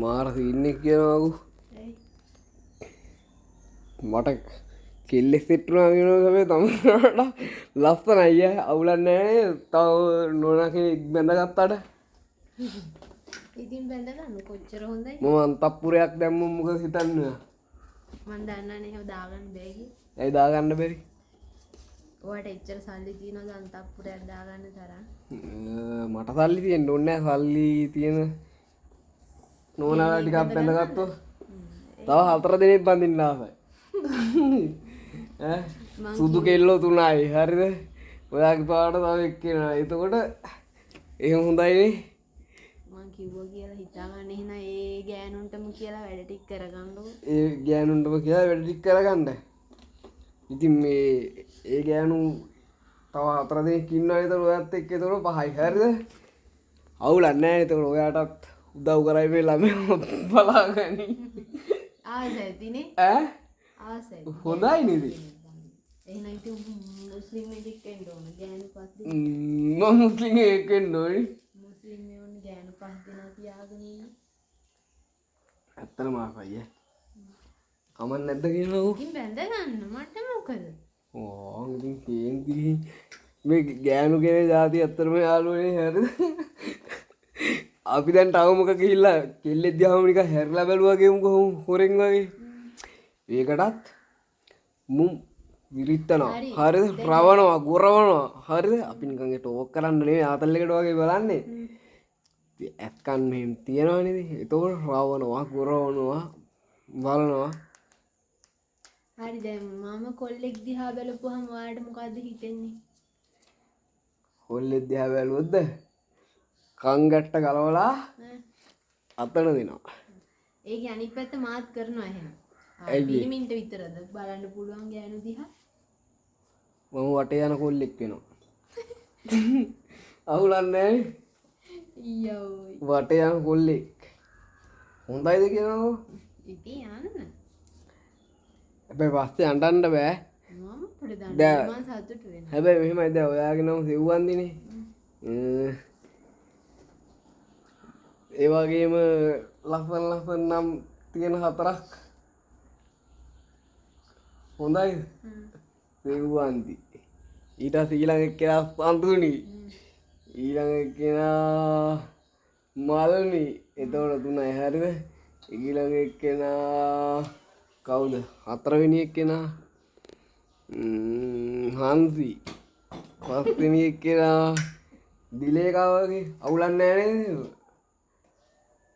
මාර සීන් එක කියනවාකු මට කෙල්ලෙක් සෙට් වුණා කියනවා තමයි තමට ලස්සන අයියා අවුලක් නැහැ තව නෝනා කෙනෙක් බැඳගත්තාට ඉතින් බැඳ ගන්න කොච්චර හොඳයි. මම අන්තපුරයක් දැම්මම මොකද හිතන්නේ මන් දන්නනේ ඒව දාගන්න බෑ කියලා. ඇයි දාගන්න බැරි ඔයාට එච්චර සල්ලි තියනවද අන්තපුරයක් දාගන්න තරම්? මට සල්ලි තියෙන්න ඕනේ නැහැ සල්ලි තියෙන නෝනාලා ටිකක් බැඳගත්තොත් තව 4 දිනක් බඳින්න ආසයි ඈ සුදු කෙල්ලෝ 3යි හරිද ඔයාගේ පාට තව එක්කෙනා එතකොට එහෙම හොඳයිනේ මං කිව්වා කියලා හිතාගන්න එහෙනම් ඒ ගෑනුන්ටම කියලා වැඩ ටික කරගන්නකො. ඒ ගෑනුන්ටම කියලා වැඩ ටික කරගන්න. ඉතින් මේ ඒ ගෑනු තව 4 දිනක් ඉන්නවා නේද ඔයත් එක්ක ඒතකොට 5යි හරිද? අවුලක් නැහැ ඒතකොට ඔයාටත් උදව් කරයි මේ ළමයා බලාගනි. ආසයිතිනේ. ඈ? ආසයි. හොඳයි නේද? එහෙනම් ඉතින් මුස්ලිම් එකෙක් වෙන්න ඕන ගෑනු පස් දෙනෙක්. මම මුස්ලිම් එකෙක් වෙන්න ඕනේ. මුස්ලිම් මෙවුන් ගෑනු පස් දෙනා තියාගෙන ඉන්න. ඇත්තටම ආසයි කමක් නැද්ද කියනකො? ඉතින් බැඳ ගන්න මට මොකද? ඕ ඉතින් කේන්ති මේ ගෑනු කෙනේ જાති ඇත්තටම යාළුවනේ හරිද? අපි දැන් තව මොකක් ගිහිල්ලා කෙල්ලෙක් දිහාම නිකන් හැරිලා බැලුවා කියමුකෝ හොරෙන් වගේ. ඒකටත් මුම් විරිත්තනවා හරිද? රවණවා ගොරවනවා හරිද? අපි නිකන් ඒ ටෝක් කරන්න නෙමෙයි ආතල් එකට වගේ බලන්නේ. ඇස්කන් මෙහෙම තියනවා නේද? ඒතකොට රවණවා ගොරවනවා බලනවා. හරි දැන් මම කොල්ලෙක් දිහා බලපුවහම ඔයාලට මොකද්ද හිතෙන්නේ? කොල්ලෙක් දිහා බැලුවොත්ද කන් ගැට්ට ගලවලා අතන දෙනවා. ඒකේ අනිත් පැත්ත මාත් කරනවා එහෙම. ඇයි? පිරිමින්ට විතරද බලන්න පුළුවන් ගෑනු දිහා? මම වටේ යන කොල්ලෙක් වෙනවා. අවුලක් නැහැ. ඊයෝයි. වටේ යන කොල්ලෙක්. හොඳයිද කියනකො? ඉතින් යන්න. හැබැයි පස්සේ අඬන්න බෑ. මම පොඩ දන්න මම සතුටු වෙනවා. හැබැයි මෙහෙමයි දැන් ඔයාගේ නම සෙව්වන්දිනේ. ඒ වගේම ලස්සන ලස්සන නම් තියෙන 4ක්. හොඳයි. සෙව්වන්දි. ඊට ඊළඟ එක්කෙනා සඳුනි. ඊළඟ එක්කෙනා මල්නි. එතකොට 3යි හරිද? ඊළඟ එක්කෙනා කවුද? 4 වෙනි එක්කෙනා හන්සි. 5 වෙනි එක්කෙනා දිලේකා වගේ අවුලක් නැහැ නේද?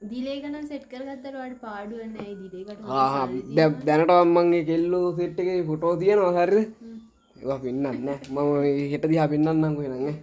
දිලේක නම් සෙට් කරගත්තට ඔයාලට පාඩුවක් නැහැ දිලේකට. දැනට මම මේ කෙල්ලෝ සෙට් එකේ ෆොටෝ තියෙනවා හරිද? ඒවා පින්නන්නේ නැහැ. මම හෙට දිහා පින්නන්නම් කොහෙනම් ඈ.